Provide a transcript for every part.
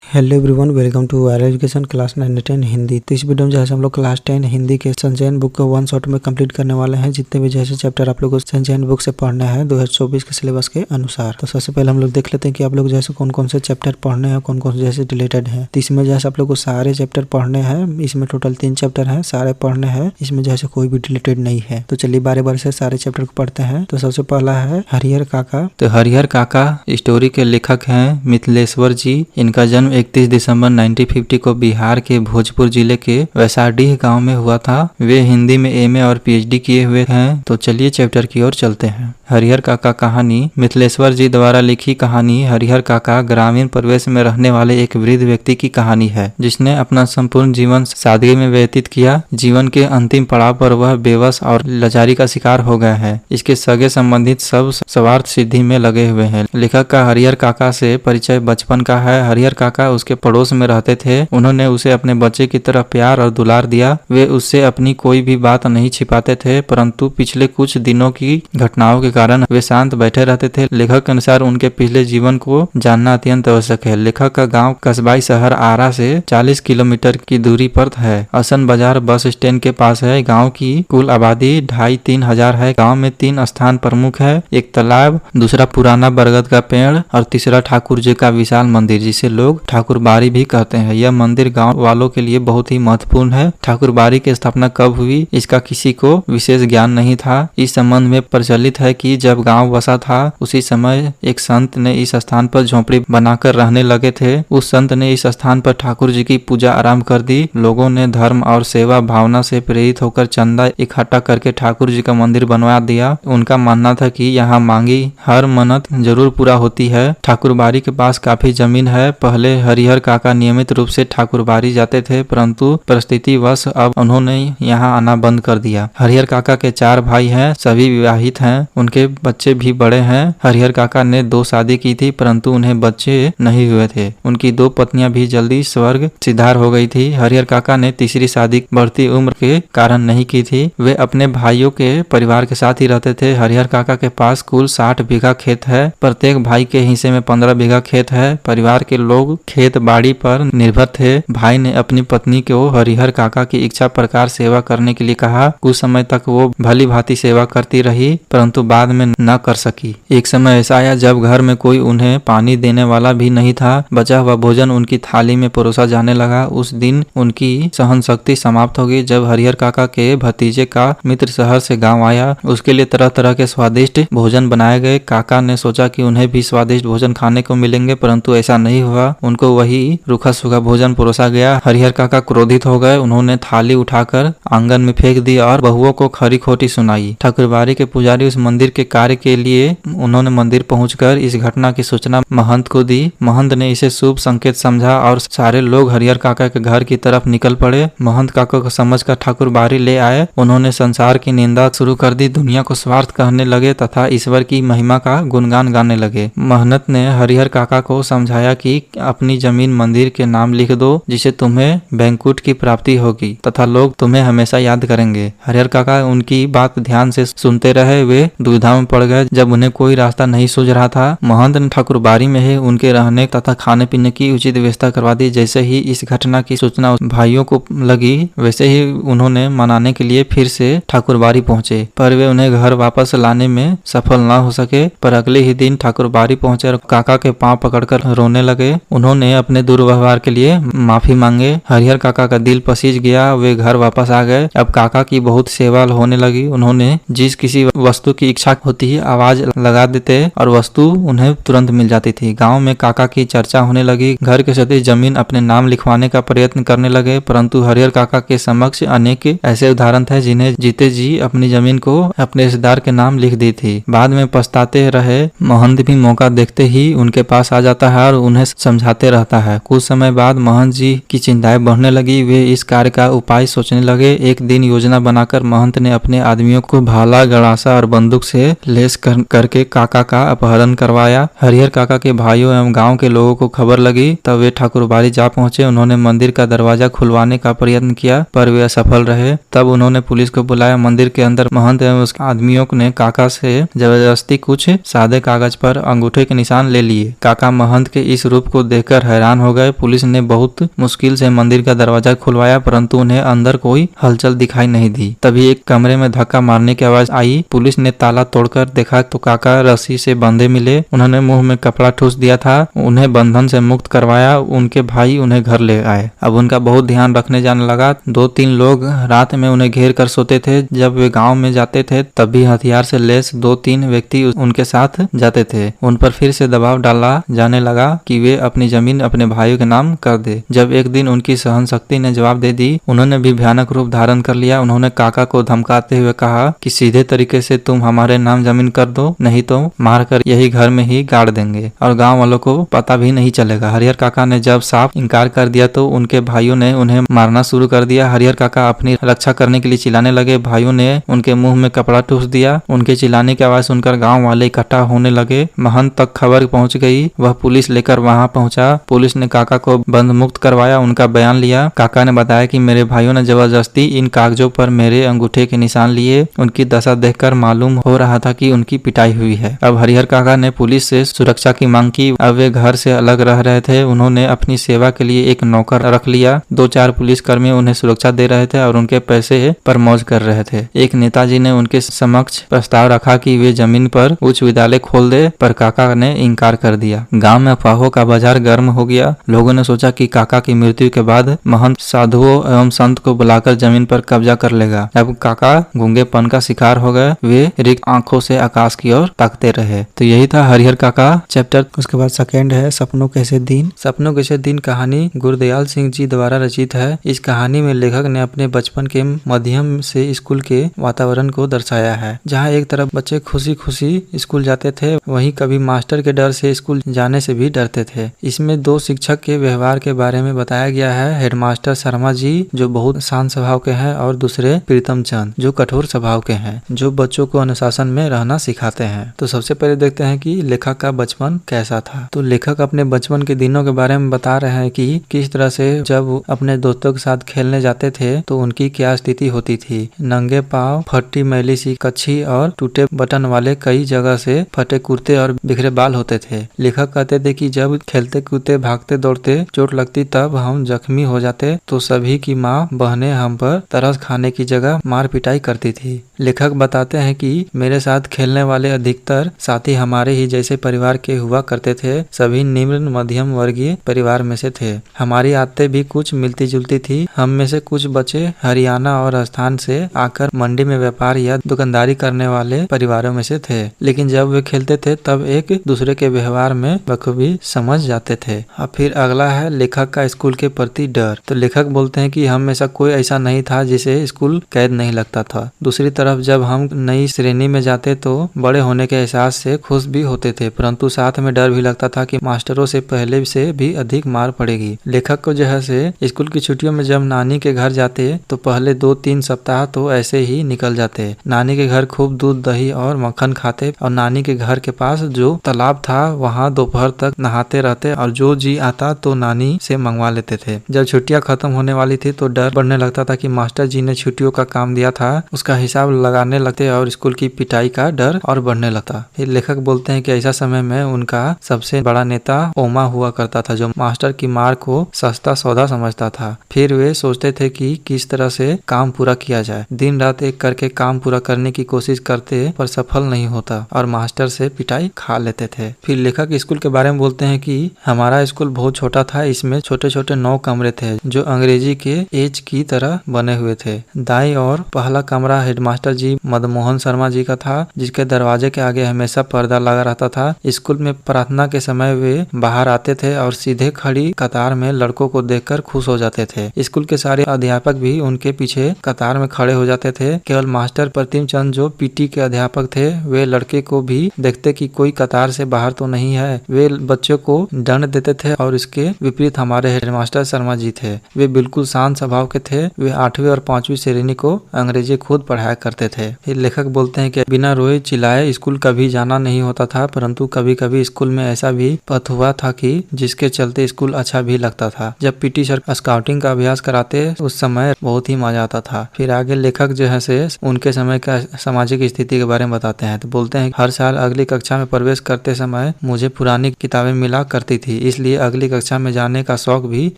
Hello everyone, welcome to our education class 9-10 Hindi. तो इस video में जैसे हम लोग क्लास 10 हिंदी के संचयन बुक को वन शॉट में कंप्लीट करने वाले हैं। जितने भी जैसे चैप्टर आप लोग को संचयन बुक से पढ़ना है 2024 के सिलेबस के अनुसार। तो सबसे पहले हम लोग देख लेते हैं कि आप लोग जैसे कौन कौन से चैप्टर पढ़ने हैं, कौन कौन से जैसे रिलेटेड है। तो इसमें जैसे आप लोग को सारे चैप्टर पढ़ने हैं। इसमें टोटल 3 चैप्टर है, सारे पढ़ने हैं। इसमें जैसे कोई भी रिलेटेड नहीं है। तो चलिए बारे बारे से सारे चैप्टर को पढ़ते हैं। तो सबसे पहला है हरिहर काका। तो हरिहर काका स्टोरी के लेखक हैं मिथिलेश्वर जी। इनका जन्म 31 दिसंबर 1950 को बिहार के भोजपुर जिले के वैसाडीह गांव में हुआ था। वे हिंदी में एमए और पीएचडी किए हुए हैं। तो चलिए चैप्टर की ओर चलते हैं। हरिहर काका कहानी मिथिलेश्वर जी द्वारा लिखी कहानी हरिहर काका ग्रामीण परिवेश में रहने वाले एक वृद्ध व्यक्ति की कहानी है, जिसने अपना संपूर्ण जीवन सादगी में व्यतीत किया। जीवन के अंतिम पड़ाव पर वह बेबस और लाचारी का शिकार हो गया है। इसके सगे संबंधित सब स्वार्थ सिद्धि में लगे हुए हैं। लेखक का हरिहर काका से परिचय बचपन का है। हरिहर काका उसके पड़ोस में रहते थे। उन्होंने उसे अपने बच्चे की तरह प्यार और दुलार दिया। वे उससे अपनी कोई भी बात नहीं छिपाते थे, परंतु पिछले कुछ दिनों की घटनाओं के कारण वे शांत बैठे रहते थे। लेखक के अनुसार उनके पिछले जीवन को जानना अत्यंत आवश्यक है। लेखक का गांव कस्बाई शहर आरा से 40 किलोमीटर की दूरी पर है। असन बाजार बस स्टैंड के पास है। गांव की कुल आबादी 2,500-3 हजार है। गांव में 3 स्थान प्रमुख है, एक तालाब, दूसरा पुराना बरगद का पेड़ और तीसरा ठाकुर जी का विशाल मंदिर, जिसे लोग ठाकुर बाड़ी भी कहते हैं। यह मंदिर गांव वालों के लिए बहुत ही महत्वपूर्ण है। ठाकुर बाड़ी की स्थापना कब हुई, इसका किसी को विशेष ज्ञान नहीं था। इस संबंध में प्रचलित है कि जब गांव बसा था उसी समय एक संत ने इस स्थान पर झोपड़ी बनाकर रहने लगे थे। उस संत ने इस स्थान पर ठाकुर जी की पूजा आरंभ कर दी। लोगों ने धर्म और सेवा भावना से प्रेरित होकर चंदा इकट्ठा करके ठाकुर जी का मंदिर बनवा दिया। उनका मानना था कि यहाँ मांगी हर मन्नत जरूर पूरा होती है। ठाकुर बाड़ी के पास काफी जमीन है। पहले हरिहर काका नियमित रूप से ठाकुर बाड़ी जाते थे, परंतु परिस्थितिवश अब उन्होंने यहाँ आना बंद कर दिया। हरिहर काका के 4 भाई हैं, सभी विवाहित हैं। उनके बच्चे भी बड़े हैं। हरिहर काका ने 2 शादी की थी, परंतु उन्हें बच्चे नहीं हुए थे। उनकी 2 पत्नियां भी जल्दी स्वर्ग सिधार हो गई थी। हरिहर काका ने तीसरी शादी बढ़ती उम्र के कारण नहीं की थी। वे अपने भाइयों के परिवार के साथ ही रहते थे। हरिहर काका के पास कुल 60 बीघा खेत है। प्रत्येक भाई के हिस्से में 15 बीघा खेत है। परिवार के लोग खेत बाड़ी पर निर्भर थे। भाई ने अपनी पत्नी को हरिहर काका की इच्छा प्रकार सेवा करने के लिए कहा। कुछ समय तक वो भली भांति सेवा करती रही, परंतु बाद में न कर सकी। एक समय ऐसा आया जब घर में कोई उन्हें पानी देने वाला भी नहीं था। बचा हुआ भोजन उनकी थाली में परोसा जाने लगा। उस दिन उनकी सहन शक्ति समाप्त हो गई। जब हरिहर काका के भतीजे का मित्र शहर से गांव आया, उसके लिए तरह तरह के स्वादिष्ट भोजन बनाए गए। काका ने सोचा कि उन्हें भी स्वादिष्ट भोजन खाने को मिलेंगे, परंतु ऐसा नहीं हुआ। उनको वही रूखा सूखा भोजन परोसा गया। हरिहर काका क्रोधित हो गए। उन्होंने थाली उठाकर आंगन में फेंक दी और बहुओं को खरी खोटी सुनाई। ठाकुरबाड़ी के पुजारी उस मंदिर के कार्य के लिए उन्होंने मंदिर पहुंचकर इस घटना की सूचना महंत को दी। महंत ने इसे शुभ संकेत समझा और सारे लोग हरिहर काका के घर की तरफ निकल पड़े। महंत काका को समझकर ठाकुरबाड़ी ले आए। उन्होंने संसार की निंदा शुरू कर दी, दुनिया को स्वार्थ कहने लगे तथा ईश्वर की महिमा का गुणगान गाने लगे। महंत ने हरिहर काका को समझाया कि अपनी जमीन मंदिर के नाम लिख दो, जिसे तुम्हें बैंकुट की प्राप्ति होगी तथा लोग तुम्हें हमेशा याद करेंगे। हरिहर काका उनकी बात ध्यान से सुनते रहे। वे दुविधा में पड़ गए। जब उन्हें कोई रास्ता नहीं सूझ रहा था, महंत ने ठाकुरबाड़ी में ही उनके रहने तथा खाने पीने की उचित व्यवस्था करवा दी। जैसे ही इस घटना की सूचना भाइयों को लगी, वैसे ही उन्होंने मनाने के लिए फिर से ठाकुरबाड़ी पहुंचे, पर वे उन्हें घर वापस लाने में सफल न हो सके। पर अगले ही दिन ठाकुरबाड़ी पहुंचे और काका के पांव पकड़कर रोने लगे। उन्होंने अपने दुर्व्यवहार के लिए माफी मांगे। हरिहर काका का दिल पसीज गया। वे घर वापस आ गए। अब काका की बहुत सेवा होने लगी। उन्होंने जिस किसी वस्तु की इच्छा होती है आवाज लगा देते और वस्तु उन्हें तुरंत मिल जाती थी। गांव में काका की चर्चा होने लगी। घर के सदस्य जमीन अपने नाम लिखवाने का प्रयत्न करने लगे, परंतु हरिहर काका के समक्ष अनेक ऐसे उदाहरण थे जिन्हें जीते जी अपनी जमीन को अपने रिश्तेदार के नाम लिख दी थी। बाद में पछताते रहे। महंत भी मौका देखते ही उनके पास आ जाता है और उन्हें समझाते रहता है। कुछ समय बाद महंत जी की चिंताएं बढ़ने लगी। वे इस कार्य का उपाय सोचने लगे। एक दिन योजना बनाकर महंत ने अपने आदमियों को भाला, गड़ासा और बंदूक से लेस करके काका का अपहरण करवाया। हरिहर काका के भाइयों एवं गांव के लोगों को खबर लगी, तब वे ठाकुरबाड़ी जा पहुंचे। उन्होंने मंदिर का दरवाजा खुलवाने का प्रयत्न किया, पर वे असफल रहे। तब उन्होंने पुलिस को बुलाया। मंदिर के अंदर महंत एवं उसके आदमियों ने काका से जबरदस्ती कुछ सादे कागज पर अंगूठे के निशान ले लिए। काका महंत के इस रूप को देखकर देखकर हैरान हो गए। पुलिस ने बहुत मुश्किल से मंदिर का दरवाजा खुलवाया, परंतु उन्हें अंदर कोई हलचल दिखाई नहीं दी। तभी एक कमरे में धक्का मारने की आवाज आई। पुलिस ने ताला तोड़कर देखा तो काका रस्सी से बंधे मिले। उन्होंने मुंह में कपड़ा ठूस दिया था, उन्हें बंधन से मुक्त करवाया। उनके भाई उन्हें घर ले आए। अब उनका बहुत ध्यान रखने जाने लगा। 2-3 लोग रात में उन्हें घेर कर सोते थे। जब वे गांव में जाते थे तब भी हथियार से लैस 2-3 व्यक्ति उनके साथ जाते थे। उन पर फिर से दबाव डाला जाने लगा कि वे अपनी जमीन अपने भाइयों के नाम कर दे। जब एक दिन उनकी सहन शक्ति ने जवाब दे दी, उन्होंने भी भयानक रूप धारण कर लिया। उन्होंने काका को धमकाते हुए कहा कि सीधे तरीके से तुम हमारे नाम जमीन कर दो, नहीं तो मारकर यही घर में ही गाड़ देंगे और गांव वालों को पता भी नहीं चलेगा। हरिहर काका ने जब साफ इनकार कर दिया तो उनके भाइयों ने उन्हें मारना शुरू कर दिया। हरिहर काका अपनी रक्षा करने के लिए चिल्लाने लगे। भाइयों ने उनके मुंह में कपड़ा ठूस दिया। उनके चिल्लाने की आवाज सुनकर गांव वाले इकट्ठा होने लगे। महंत तक खबर पहुंच गई। वह पुलिस लेकर वहां पहुंचा। पुलिस ने काका को बंद मुक्त करवाया, उनका बयान लिया। काका ने बताया कि मेरे भाइयों ने जबरदस्ती इन कागजों पर मेरे अंगूठे के निशान लिए। उनकी दशा देखकर मालूम हो रहा था कि उनकी पिटाई हुई है। अब हरिहर काका ने पुलिस से सुरक्षा की मांग की। अब वे घर से अलग रह रहे थे। उन्होंने अपनी सेवा के लिए एक नौकर रख लिया। 2-4 पुलिसकर्मी उन्हें सुरक्षा दे रहे थे और उनके पैसे पर मौज कर रहे थे। एक नेताजी ने उनके समक्ष प्रस्ताव रखा कि वे जमीन पर उच्च विद्यालय खोल दे, पर काका ने इनकार कर दिया। गांव में अफवाहों का बाजार गर्म हो गया। लोगों ने सोचा कि काका की मृत्यु के बाद महंत साधुओं एवं संत को बुलाकर जमीन पर कब्जा कर लेगा। अब काका गूंगेपन का शिकार हो गए। वे रिक्त आंखों से आकाश की ओर ताकते रहे। तो यही था हरिहर काका चैप्टर। उसके बाद सेकेंड है सपनों कैसे दिन। सपनों कैसे दिन कहानी गुरदयाल सिंह जी द्वारा रचित है। इस कहानी में लेखक ने अपने बचपन के माध्यम से स्कूल के वातावरण को दर्शाया है, जहाँ एक तरफ बच्चे खुशी खुशी स्कूल जाते थे, वहीं कभी मास्टर के डर से स्कूल जाने से भी डरते थे। इसमें 2 शिक्षक के व्यवहार के बारे में बताया गया है। हेडमास्टर शर्मा जी जो बहुत शांत स्वभाव के हैं और दूसरे प्रीतम चंद जो कठोर स्वभाव के हैं, जो बच्चों को अनुशासन में रहना सिखाते हैं। तो सबसे पहले देखते हैं कि लेखक का बचपन कैसा था। तो लेखक अपने बचपन के दिनों के बारे में बता रहे हैं कि किस तरह से जब अपने दोस्तों के साथ खेलने जाते थे तो उनकी क्या स्थिति होती थी। नंगे पाँव, फटी मैली सी कच्छी और टूटे बटन वाले कई जगह से फटे कुर्ते और बिखरे बाल होते थे। लेखक कहते थे कि जब खेलते कूदते भागते दौड़ते चोट लगती तब हम जख्मी हो जाते तो सभी की माँ बहनें हम पर तरस खाने की जगह मार पिटाई करती थी। लेखक बताते हैं कि मेरे साथ खेलने वाले अधिकतर साथी हमारे ही जैसे परिवार के हुआ करते थे। सभी निम्न मध्यम वर्गीय परिवार में से थे। हमारी आदतें भी कुछ मिलती जुलती थी। हम में से कुछ बच्चे हरियाणा और राजस्थान से आकर मंडी में व्यापार या दुकानदारी करने वाले परिवारों में से थे, लेकिन जब वे खेलते थे तब एक दूसरे के व्यवहार में बखूबी समझ जाते थे। अब फिर अगला है लेखक का स्कूल के प्रति डर। तो लेखक बोलते हैं कि हम में से कोई ऐसा नहीं था जिसे स्कूल कैद नहीं लगता था। दूसरी तरफ जब हम नई श्रेणी में जाते तो बड़े होने के एहसास से खुश भी होते थे, परंतु साथ में डर भी लगता था कि मास्टरों से पहले से भी अधिक मार पड़ेगी। लेखक को जो है से स्कूल की छुट्टियों में जब नानी के घर जाते तो पहले 2-3 सप्ताह तो ऐसे ही निकल जाते। नानी के घर खूब दूध दही और मक्खन खाते और नानी के घर के पास जो तालाब था वहाँ दोपहर तक नहाते रहते और जो जी आता तो नानी से मंगवा लेते थे। जब छुट्टियां खत्म होने वाली थी तो डर बढ़ने लगता था कि मास्टर जी ने छुट्टियों का काम दिया था उसका हिसाब लगाने लगते और स्कूल की पिटाई का डर और बढ़ने लगता। फिर लेखक बोलते हैं कि ऐसा समय में उनका सबसे बड़ा नेता ओमा हुआ करता था, जो मास्टर की मार को सस्ता सौदा समझता था। फिर वे सोचते थे कि किस तरह से काम पूरा किया जाए। दिन रात एक करके काम पूरा करने की कोशिश करते पर सफल नहीं होता और मास्टर से पिटाई खा लेते थे। फिर लेखक स्कूल के बारे में बोलते हैं कि हमारा स्कूल बहुत छोटा था। इसमें छोटे छोटे 9 कमरे थे जो अंग्रेजी के एज की तरह बने हुए थे। दाई और पहला कमरा हेडमास्टर जी मदनमोहन शर्मा जी का था, जिसके दरवाजे के आगे हमेशा पर्दा लगा रहता था। स्कूल में प्रार्थना के समय वे बाहर आते थे और सीधे खड़ी कतार में लड़कों को देखकर खुश हो जाते थे। स्कूल के सारे अध्यापक भी उनके पीछे कतार में खड़े हो जाते थे। केवल मास्टर प्रतिम चंद जो पीटी के अध्यापक थे वे लड़के को भी देखते कि कोई कतार से बाहर तो नहीं है। वे बच्चों को दंड देते थे और इसके विपरीत हमारे हेडमास्टर शर्मा जी थे। वे बिल्कुल शांत स्वभाव के थे। वे 8वीं और 5वीं श्रेणी को अंग्रेजी खुद पढ़ाया करते थे। फिर लेखक बोलते हैं कि बिना रोए चिल्लाए स्कूल कभी जाना नहीं होता था, परंतु कभी कभी स्कूल में ऐसा भी पथ हुआ था कि जिसके चलते स्कूल अच्छा भी लगता था। जब पीटी सर स्काउटिंग का अभ्यास कराते उस समय बहुत ही मजा आता था। फिर आगे लेखक जो है से उनके समय का सामाजिक स्थिति के बारे में बताते हैं। तो बोलते हैं हर साल अगली कक्षा में प्रवेश करते समय मुझे पुरानी किताबें मिला करती थी। इसलिए अगली कक्षा में जाने का शौक भी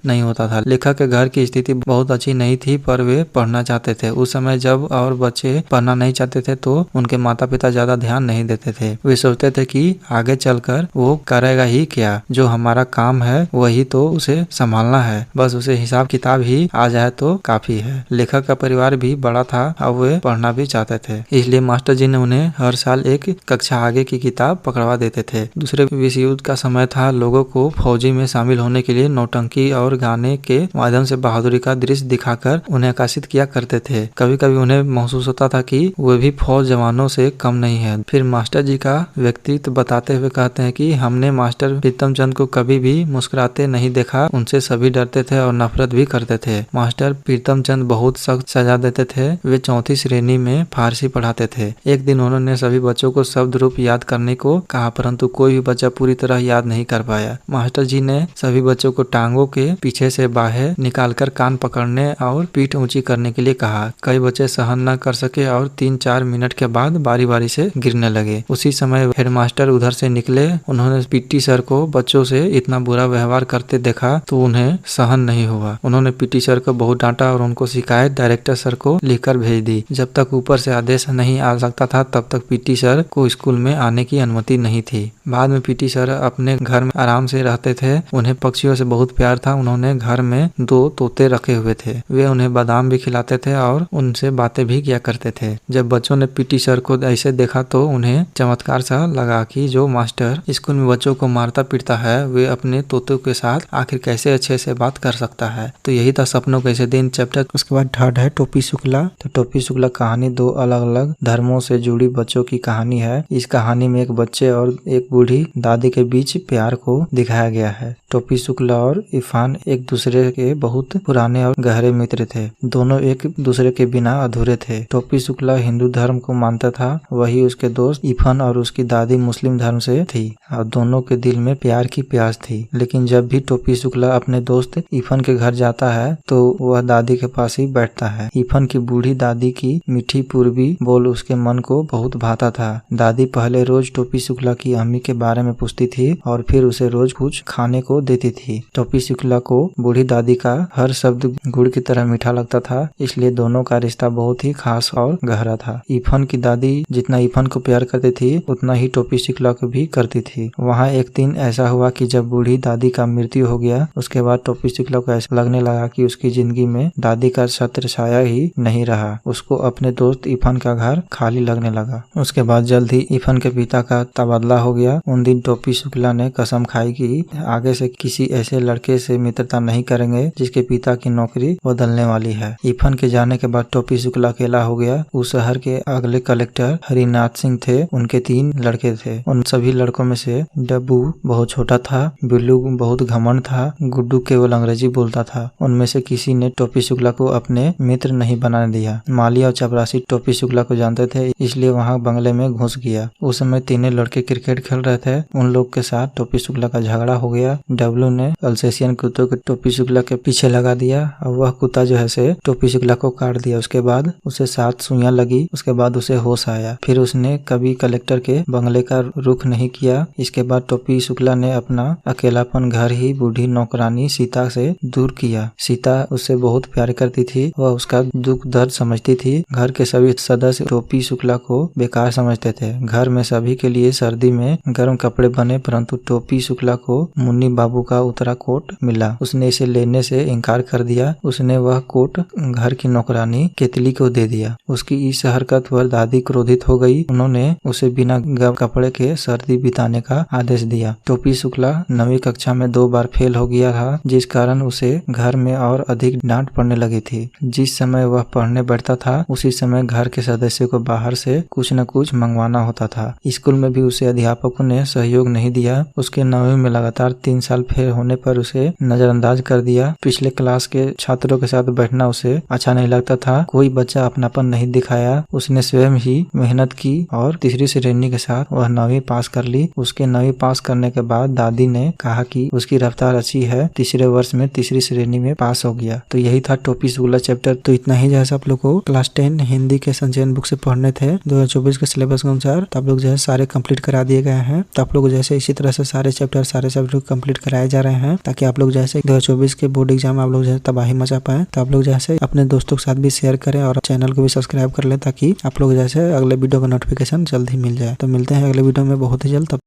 नहीं होता था। लेखक के घर की स्थिति बहुत अच्छी नहीं थी, पर वे पढ़ना चाहते थे। उस समय जब और बच्चे पढ़ना नहीं चाहते थे तो उनके माता पिता ज्यादा ध्यान नहीं देते थे। वे सोचते थे कि आगे चलकर वो करेगा ही क्या, जो हमारा काम है वही तो उसे संभालना है, बस उसे हिसाब किताब ही आ जाए तो काफी है। लेखक का परिवार भी बड़ा था और वे पढ़ना भी चाहते थे, इसलिए मास्टर जी ने उन्हें हर साल एक कक्षा आगे की किताब पकड़वा देते थे। दूसरे विश्व युद्ध का समय था। लोगों को फौजी में शामिल होने के लिए नौटंकी और गाने के माध्यम से बहादुरी का दृश्य दिखाकर उन्हें आकर्षित किया करते थे। कभी कभी उन्हें महसूस होता था कि वे भी फौज जवानों से कम नहीं है। फिर मास्टर जी का व्यक्तित्व बताते हुए कहते हैं कि हमने मास्टर प्रीतम चंद को कभी भी मुस्कुराते नहीं देखा, उनसे सभी डरते थे और नफरत भी करते थे। मास्टर प्रीतम चंद बहुत सख्त सजा देते थे। वे चौथी श्रेणी में फारसी पढ़ाते थे। एक दिन उन्होंने सभी बच्चों को शब्द रूप याद करने को कहा, परंतु कोई भी बच्चा पूरी तरह याद नहीं कर पाया। मास्टर जी ने सभी बच्चों को टांगों के पीछे से बाहें निकालकर कान पकड़ने और पीठ ऊंची करने के लिए कहा। कई बच्चे सहन न कर सके और 3-4 मिनट के बाद बारी बारी से गिरने लगे। उसी समय हेडमास्टर उधर से निकले। उन्होंने पीटी सर को बच्चों से इतना बुरा व्यवहार करते देखा तो उन्हें सहन नहीं हुआ। उन्होंने पीटी सर को बहुत डांटा और उनको शिकायत डायरेक्टर सर को लिखकर भेज दी। जब तक ऊपर से आदेश नहीं आ सकता था तब तक पीटी सर को स्कूल में आने की अनुमति नहीं थी। बाद में पीटी सर अपने घर में आराम से रहते थे। उन्हें पक्षियों से बहुत प्यार था। उन्होंने घर में 2 तोते रखे हुए थे। वे उन्हें बादाम भी खिलाते थे और उनसे बातें भी किया करते थे। जब बच्चों ने पीटी सर को ऐसे देखा तो उन्हें चमत्कार सा लगा कि जो मास्टर स्कूल में बच्चों को मारता पीटता है, वे अपने तोतों के साथ आखिर कैसे अच्छे से बात कर सकता है। तो यही था सपनों के ऐसे दिन चैप्टर। उसके बाद थर्ड है टोपी शुक्ला। तो टोपी शुक्ला कहानी 2 अलग अलग धर्मों से जुड़ी बच्चों की कहानी है। इस कहानी में एक बच्चे और एक बूढ़ी दादी के बीच प्यार को दिखाया गया है। टोपी शुक्ला और इरफान एक दूसरे के बहुत पुराने और गहरे मित्र थे। दोनों एक दूसरे के बिना अधूरे थे। टोपी शुक्ला हिंदू धर्म को मानता था, वही उसके दोस्त इरफान और उसकी दादी मुस्लिम धर्म से थी और दोनों के दिल में प्यार की प्यास थी। लेकिन जब भी टोपी शुक्ला अपने दोस्त इरफान के घर जाता है तो वह दादी के पास ही बैठता है। इरफान की बूढ़ी दादी की मीठी पूर्वी बोल उसके मन को बहुत भाता था। दादी पहले रोज टोपी शुक्ला की अम्मी के बारे में पूछती थी और फिर उसे रोज कुछ खाने को देती थी। टोपी शुक्ला को बूढ़ी दादी का हर शब्द गुड़ की तरह मीठा लगता था, इसलिए दोनों का रिश्ता बहुत ही खास और गहरा था। इरफान की दादी जितना इरफान को प्यार करती थी उतना ही टोपी शुक्ला को भी करती थी। वहाँ एक दिन ऐसा हुआ कि जब बूढ़ी दादी का मृत्यु हो गया, उसके बाद टोपी शुक्ला को ऐसा लगने लगा कि उसकी जिंदगी में दादी का छत्र छाया ही नहीं रहा। उसको अपने दोस्त इरफान का घर खाली लगने लगा। उसके बाद जल्द ही इरफान के पिता का तबादला हो गया। उन दिन टोपी शुक्ला ने कसम खाई कि आगे से किसी ऐसे लड़के से मित्रता नहीं करेंगे जिसके पिता की नौकरी बदलने वाली है। इरफान के जाने के बाद टोपी शुक्ला अकेला हो गया। उस शहर के अगले कलेक्टर हरिनाथ सिंह थे। उनके 3 लड़के थे। उन सभी लड़कों में से डब्बू बहुत छोटा था, बिल्लू बहुत घमंड था, गुड्डू केवल अंग्रेजी बोलता था। उनमें से किसी ने टोपी शुक्ला को अपने मित्र नहीं बनाने दिया। माली और चपरासी टोपी शुक्ला को जानते थे, इसलिए वहां बंगले में घुस गया। उस समय 3 लड़के क्रिकेट खेल रहे थे। उन लोग के साथ टोपी शुक्ला का झगड़ा हो गया। डब्लू ने अल्सेशियन कुत्तों को टोपी शुक्ला के पीछे लगा दिया और वह कुत्ता जो है से टोपी शुक्ला को काट दिया। उसके बाद उसे 7 सुइयां लगी। उसके बाद उसे होश आया। फिर उसने कभी कलेक्टर के बंगले का रुख नहीं किया। इसके बाद टोपी शुक्ला ने अपना अकेलापन घर ही बूढ़ी नौकरानी सीता से दूर किया। सीता उससे बहुत प्यार करती थी। वह उसका दुख दर्द समझती थी। घर के सभी सदस्य टोपी शुक्ला को बेकार समझते थे। घर में सभी के लिए सर्दी में गर्म कपड़े बने, परंतु टोपी शुक्ला को मुन्नी बाबू का उतरा कोट मिला। उसने इसे लेने से इनकार कर दिया। उसने वह कोट घर की नौकरानी केतली को दे दिया। उसकी इस हरकत पर दादी क्रोधित हो गई। उन्होंने उसे बिना गर्म कपड़े के सर्दी बिताने का आदेश दिया। टोपी शुक्ला 9वीं कक्षा में 2 बार फेल हो गया था, जिस कारण उसे घर में और अधिक डांट पड़ने लगी थी। जिस समय वह पढ़ने बैठता था उसी समय घर के सदस्यों को बाहर से कुछ न कुछ मंगवाना होता था। स्कूल में भी उसे अध्यापकों ने सहयोग नहीं दिया। उसके 9वीं में लगातार 3 साल फेल होने पर उसे नजरअंदाज कर दिया। पिछले क्लास के छात्रों के साथ बैठना उसे अच्छा नहीं लगता था। कोई बच्चा अपनापन नहीं दिखाया। उसने स्वयं ही मेहनत की और तीसरी श्रेणी के साथ वह 9वीं पास कर ली। उसके 9वीं पास करने के बाद दादी ने कहा कि उसकी रफ्तार अच्छी है। तीसरे वर्ष में तीसरी श्रेणी में पास हो गया। तो यही था टोपी शुक्ला चैप्टर। तो इतना ही जैसे आप लोग को क्लास 10 हिंदी के संचयन बुक से पढ़ने थे 2024 के सिलेबस के अनुसार, तो आप लोग जो है सारे कंप्लीट करा दिए गए हैं। तो आप लोग जैसे इसी तरह से सारे चैप्टर चैप्टर कंप्लीट कराए जा रहे हैं ताकि आप लोग जैसे 2024 के बोर्ड एग्जाम में आप लोग जैसे तबाही मचा पाए। तो आप लोग जैसे अपने दोस्तों के साथ भी शेयर करें और चैनल को भी सब्सक्राइब कर लें ताकि आप लोग जैसे अगले वीडियो का नोटिफिकेशन जल्द ही मिल जाए। तो मिलते हैं अगले वीडियो में बहुत ही जल्द।